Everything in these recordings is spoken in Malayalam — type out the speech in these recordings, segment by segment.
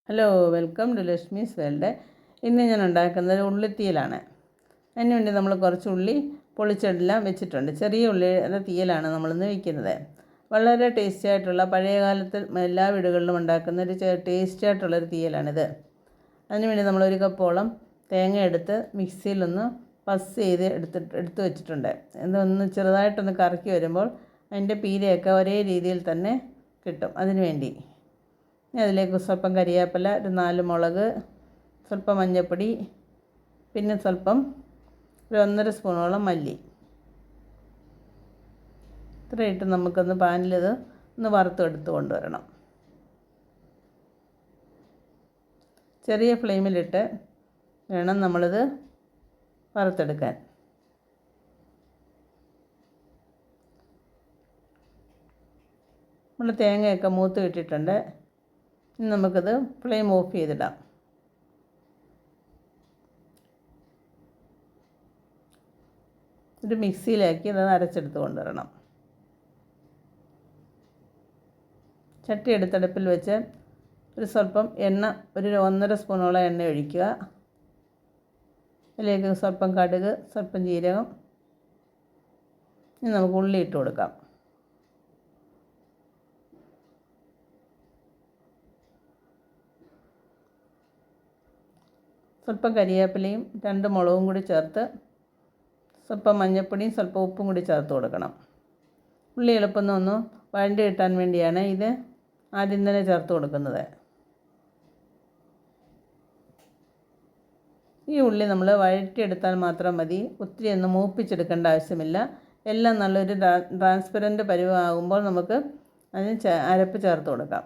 Hello, welcome to Lakshmi's world. ഇന്ന് ഞാൻ ഉണ്ടാക്കുന്നത് ഉള്ളിത്തീയലാണ്. അതിന് വേണ്ടി നമ്മൾ കുറച്ച് ഉള്ളി പൊളിച്ചെല്ലാം വെച്ചിട്ടുണ്ട്. ചെറിയ ഉള്ളിയുടെ തീയലാണ് നമ്മളിന്ന് വയ്ക്കുന്നത്. വളരെ ടേസ്റ്റി ആയിട്ടുള്ള, പഴയ കാലത്ത് എല്ലാ വീടുകളിലും ഉണ്ടാക്കുന്ന ഒരു ടേസ്റ്റി ആയിട്ടുള്ളൊരു തീയലാണിത്. അതിന് വേണ്ടി നമ്മളൊരു കപ്പോളം തേങ്ങ എടുത്ത് മിക്സിയിലൊന്ന് പസ് ചെയ്ത് എടുത്ത് വെച്ചിട്ടുണ്ട്. ഇതൊന്ന് ചെറുതായിട്ടൊന്ന് കറക്കി വരുമ്പോൾ അതിൻ്റെ പീരയൊക്കെ ഒരേ രീതിയിൽ തന്നെ കിട്ടും. അതിന് വേണ്ടി അതിലേക്ക് സ്വല്പം കരിവേപ്പില, ഒരു 4 മുളക്, സ്വല്പം മഞ്ഞൾപ്പൊടി, പിന്നെ സ്വല്പം ഒരു 1.5 സ്പൂണോളം മല്ലി. ഇത്രയിട്ട് നമുക്കൊന്ന് പാനിലിത് ഒന്ന് വറുത്തെടുത്ത് കൊണ്ടുവരണം. ചെറിയ ഫ്ലെയിമിലിട്ട് വേണം നമ്മളിത് വറുത്തെടുക്കാൻ. നമ്മൾ തേങ്ങയൊക്കെ മൂത്ത് കിട്ടിയിട്ടുണ്ട്. ഇനി നമുക്കിത് ഫ്ലെയിം ഓഫ് ചെയ്തിടാം. ഒരു മിക്സിയിലാക്കി അത് അരച്ചെടുത്ത് കൊണ്ടുവരണം. ചട്ടി എടുത്തടുപ്പിൽ വെച്ച് ഒരു സ്വല്പം എണ്ണ, ഒരു 1.5 സ്പൂണോളം എണ്ണ ഒഴിക്കുക. അതിലേക്ക് സ്വല്പം കടുക്, സ്വല്പം ജീരകം. ഇനി നമുക്ക് ഉള്ളി ഇട്ട് കൊടുക്കാം. സ്വല്പം കരിവേപ്പിലയും 2 മുളകും കൂടി ചേർത്ത് സ്വല്പം മഞ്ഞൾപ്പൊടിയും സ്വല്പം ഉപ്പും കൂടി ചേർത്ത് കൊടുക്കണം. ഉള്ളി എളുപ്പം ഒന്ന് വഴണ്ടി കിട്ടാൻ വേണ്ടിയാണ് ഇത് ആദ്യം തന്നെ ചേർത്ത് കൊടുക്കുന്നത്. ഈ ഉള്ളി നമ്മൾ വഴറ്റിയെടുത്താൽ മാത്രം മതി. ഒത്തിരി ഒന്നും മൂപ്പിച്ചെടുക്കേണ്ട ആവശ്യമില്ല. എല്ലാം നല്ലൊരു ട്രാൻസ്പെറൻറ്റ് പരുവമാകുമ്പോൾ നമുക്ക് അതിന് അരപ്പ് ചേർത്ത് കൊടുക്കാം.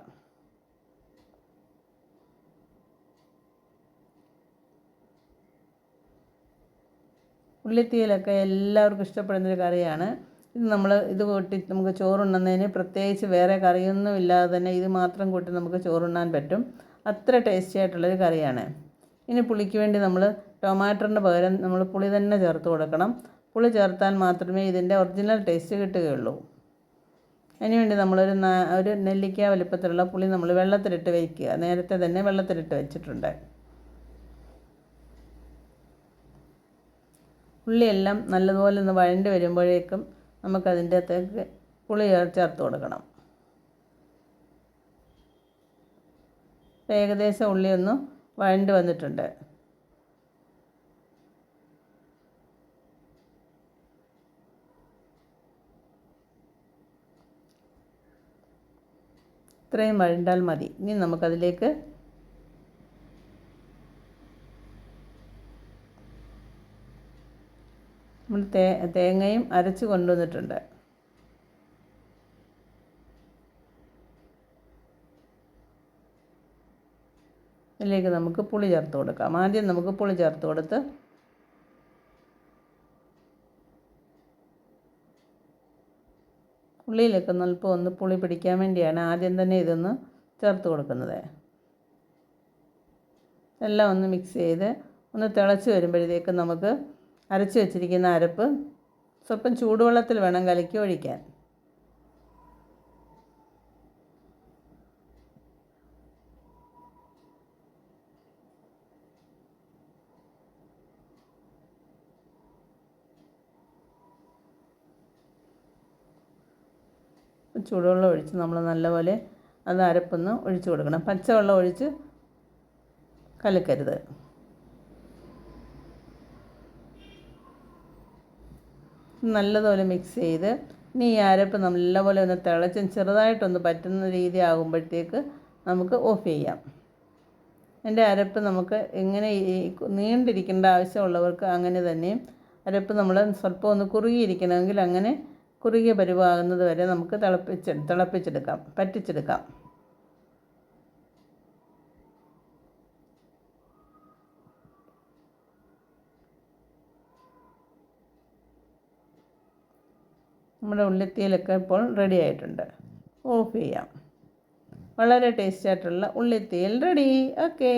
ഉള്ളിത്തീയലൊക്കെ എല്ലാവർക്കും ഇഷ്ടപ്പെടുന്നൊരു കറിയാണ്. ഇത് കൂട്ടി നമുക്ക് ചോറുണ്ണുന്നതിന് പ്രത്യേകിച്ച് വേറെ കറിയൊന്നും ഇല്ലാതെ തന്നെ ഇത് മാത്രം കൂട്ടി നമുക്ക് ചോറുണ്ണാൻ പറ്റും. അത്ര ടേസ്റ്റി ആയിട്ടുള്ളൊരു കറിയാണ്. ഇനി പുളിക്ക് വേണ്ടി നമ്മൾ ടൊമാറ്ററിന് പകരം നമ്മൾ പുളി തന്നെ ചേർത്ത് കൊടുക്കണം. പുളി ചേർത്താൽ മാത്രമേ ഇതിൻ്റെ ഒറിജിനൽ ടേസ്റ്റ് കിട്ടുകയുള്ളൂ. അതിനുവേണ്ടി ഒരു നെല്ലിക്ക വലിപ്പത്തിലുള്ള പുളി നമ്മൾ വെള്ളത്തിലിട്ട് വയ്ക്കുക. നേരത്തെ തന്നെ വെള്ളത്തിലിട്ട് വെച്ചിട്ടുണ്ട്. ഉള്ളിയെല്ലാം നല്ലതുപോലെ ഒന്ന് വഴണ്ടി വരുമ്പോഴേക്കും നമുക്കതിൻ്റെ അകത്തേക്ക് പുളി ചേർത്ത് കൊടുക്കണം. ഏകദേശം ഉള്ളിയൊന്ന് വഴണ്ടി വന്നിട്ടുണ്ട്. ഇത്രയും വഴണ്ടാൽ മതി. ഇനി നമുക്കതിലേക്ക് നമ്മൾ തേങ്ങയും അരച്ച് കൊണ്ടുവന്നിട്ടുണ്ട്. ഇതിലേക്ക് നമുക്ക് പുളി ചേർത്ത് കൊടുക്കാം. ആദ്യം നമുക്ക് പുളി ചേർത്ത് കൊടുത്ത് ഉള്ളിയിലൊക്കെ അല്പം ഒന്ന് പുളി പിടിക്കാൻ വേണ്ടിയാണ് ആദ്യം തന്നെ ഇതൊന്ന് ചേർത്ത് കൊടുക്കുന്നത്. എല്ലാം ഒന്ന് മിക്സ് ചെയ്ത് ഒന്ന് തിളച്ച് വരുമ്പോഴത്തേക്ക് നമുക്ക് അരച്ച് വെച്ചിരിക്കുന്ന അരപ്പ് സ്വല്പം ചൂടുവെള്ളത്തിൽ വേണം കലക്കി ഒഴിക്കാൻ. ചൂടുവെള്ളം ഒഴിച്ച് നമ്മൾ നല്ലപോലെ അത് അരപ്പൊന്ന് ഒഴിച്ച് കൊടുക്കണം. പച്ചവെള്ളം ഒഴിച്ച് കലക്കരുത്. നല്ലതുപോലെ മിക്സ് ചെയ്ത് ഇനി ഈ അരപ്പ് നല്ലപോലെ ഒന്ന് തിളച്ചും ചെറുതായിട്ടൊന്ന് പറ്റുന്ന രീതി ആകുമ്പോഴത്തേക്ക് നമുക്ക് ഓഫ് ചെയ്യാം. എൻ്റെ അരപ്പ് നമുക്ക് എങ്ങനെ നീണ്ടിരിക്കേണ്ട ആവശ്യമുള്ളവർക്ക് അങ്ങനെ തന്നെയും അരപ്പ് നമ്മൾ സ്വല്പം ഒന്ന് കുറുകിയിരിക്കണമെങ്കിൽ അങ്ങനെ കുറുകിയ പരുവാകുന്നത് വരെ നമുക്ക് പറ്റിച്ചെടുക്കാം. നമ്മുടെ ഉള്ളിത്തീയലൊക്കെ ഇപ്പോൾ റെഡി ആയിട്ടുണ്ട്. ഓഫ് ചെയ്യാം. വളരെ ടേസ്റ്റി ആയിട്ടുള്ള ഉള്ളിത്തീയൽ റെഡി. ഓക്കേ.